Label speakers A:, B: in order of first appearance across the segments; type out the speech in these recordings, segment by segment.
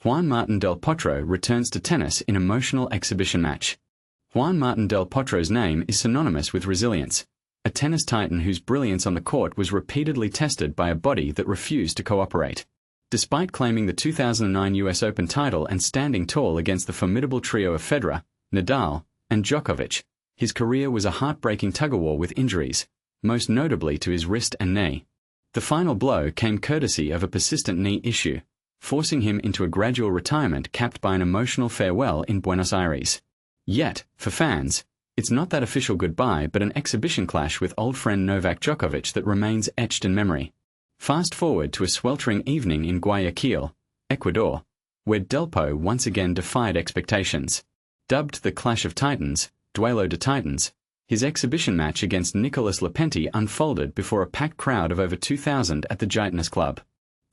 A: Juan Martin del Potro returns to tennis in emotional exhibition match. Juan Martin del Potro's name is synonymous with resilience, a tennis titan whose brilliance on the court was repeatedly tested by a body that refused to cooperate. Despite claiming the 2009 US Open title and standing tall against the formidable trio of Federer, Nadal, and Djokovic, his career was a heartbreaking tug-of-war with injuries, most notably to his wrist and knee. The final blow came courtesy of a persistent knee issue, forcing him into a gradual retirement capped by an emotional farewell in Buenos Aires. Yet, for fans, it's not that official goodbye but an exhibition clash with old friend Novak Djokovic that remains etched in memory. Fast forward to a sweltering evening in Guayaquil, Ecuador, where Delpo once again defied expectations. Dubbed the Clash of Titans, Duelo de Titanes, his exhibition match against Nicolas Lapentti unfolded before a packed crowd of over 2,000 at the Gitanes Club.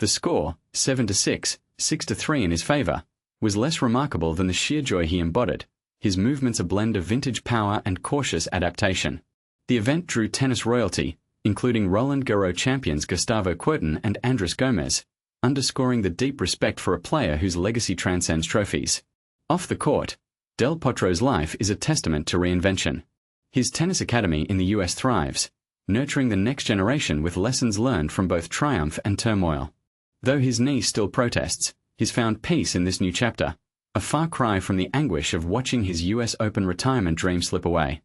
A: The score, 7-6, 6-3 in his favor, was less remarkable than the sheer joy he embodied, his movements a blend of vintage power and cautious adaptation. The event drew tennis royalty, including Roland Garros champions Gustavo Kuerten and Andrés Gómez, underscoring the deep respect for a player whose legacy transcends trophies. Off the court, Del Potro's life is a testament to reinvention. His tennis academy in the US thrives, nurturing the next generation with lessons learned from both triumph and turmoil. Though his knee still protests, he's found peace in this new chapter, a far cry from the anguish of watching his US Open retirement dream slip away.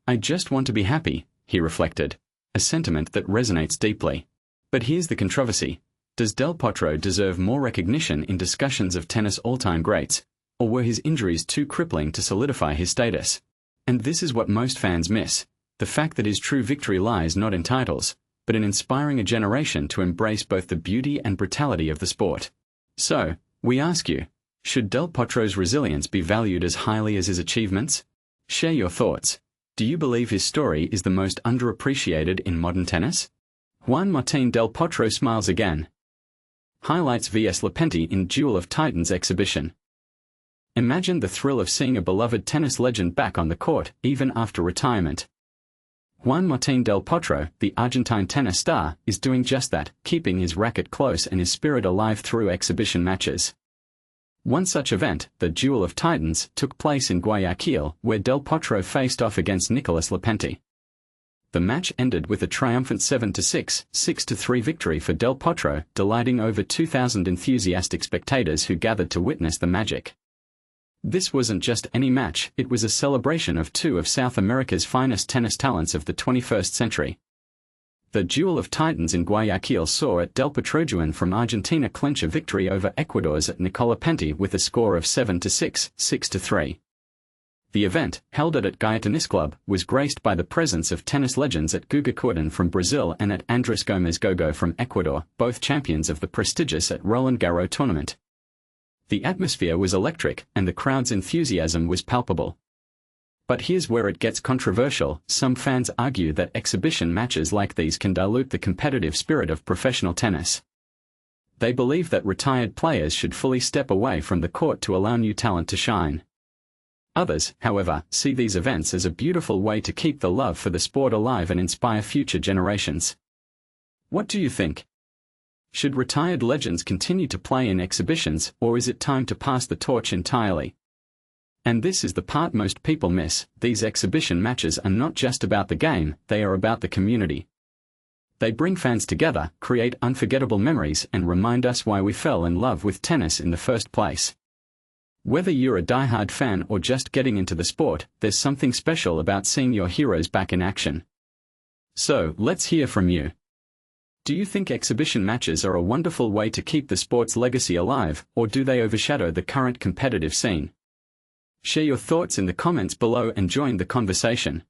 A: "I just want to be happy," he reflected, a sentiment that resonates deeply. But here's the controversy. Does Del Potro deserve more recognition in discussions of tennis all-time greats, or were his injuries too crippling to solidify his status? And this is what most fans miss, the fact that his true victory lies not in titles, but in inspiring a generation to embrace both the beauty and brutality of the sport. So, we ask you, should Del Potro's resilience be valued as highly as his achievements? Share your thoughts. Do you believe his story is the most underappreciated in modern tennis? Juan Martin del Potro smiles again. Highlights vs Lapentti in Duel of Titans exhibition. Imagine the thrill of seeing a beloved tennis legend back on the court, even after retirement. Juan Martin del Potro, the Argentine tennis star, is doing just that, keeping his racket close and his spirit alive through exhibition matches. One such event, the Duel of Titans, took place in Guayaquil, where Del Potro faced off against Nicolas Lapentti. The match ended with a triumphant 7-6, 6-3 victory for Del Potro, delighting over 2,000 enthusiastic spectators who gathered to witness the magic. This wasn't just any match, it was a celebration of two of South America's finest tennis talents of the 21st century. The Duel of Titans in Guayaquil saw Del Potro from Argentina clinch a victory over Ecuador's Nicolas Lapentti with a score of 7-6, 6-3. The event, held at Gitanes Club, was graced by the presence of tennis legends Guga Kuerten from Brazil and Andrés Gómez Gogo from Ecuador, both champions of the prestigious Roland Garros tournament. The atmosphere was electric, and the crowd's enthusiasm was palpable. But here's where it gets controversial. Some fans argue that exhibition matches like these can dilute the competitive spirit of professional tennis. They believe that retired players should fully step away from the court to allow new talent to shine. Others, however, see these events as a beautiful way to keep the love for the sport alive and inspire future generations. What do you think? Should retired legends continue to play in exhibitions, or is it time to pass the torch entirely? And this is the part most people miss: these exhibition matches are not just about the game, they are about the community. They bring fans together, create unforgettable memories, and remind us why we fell in love with tennis in the first place. Whether you're a die-hard fan or just getting into the sport, there's something special about seeing your heroes back in action. So, let's hear from you. Do you think exhibition matches are a wonderful way to keep the sport's legacy alive, or do they overshadow the current competitive scene? Share your thoughts in the comments below and join the conversation.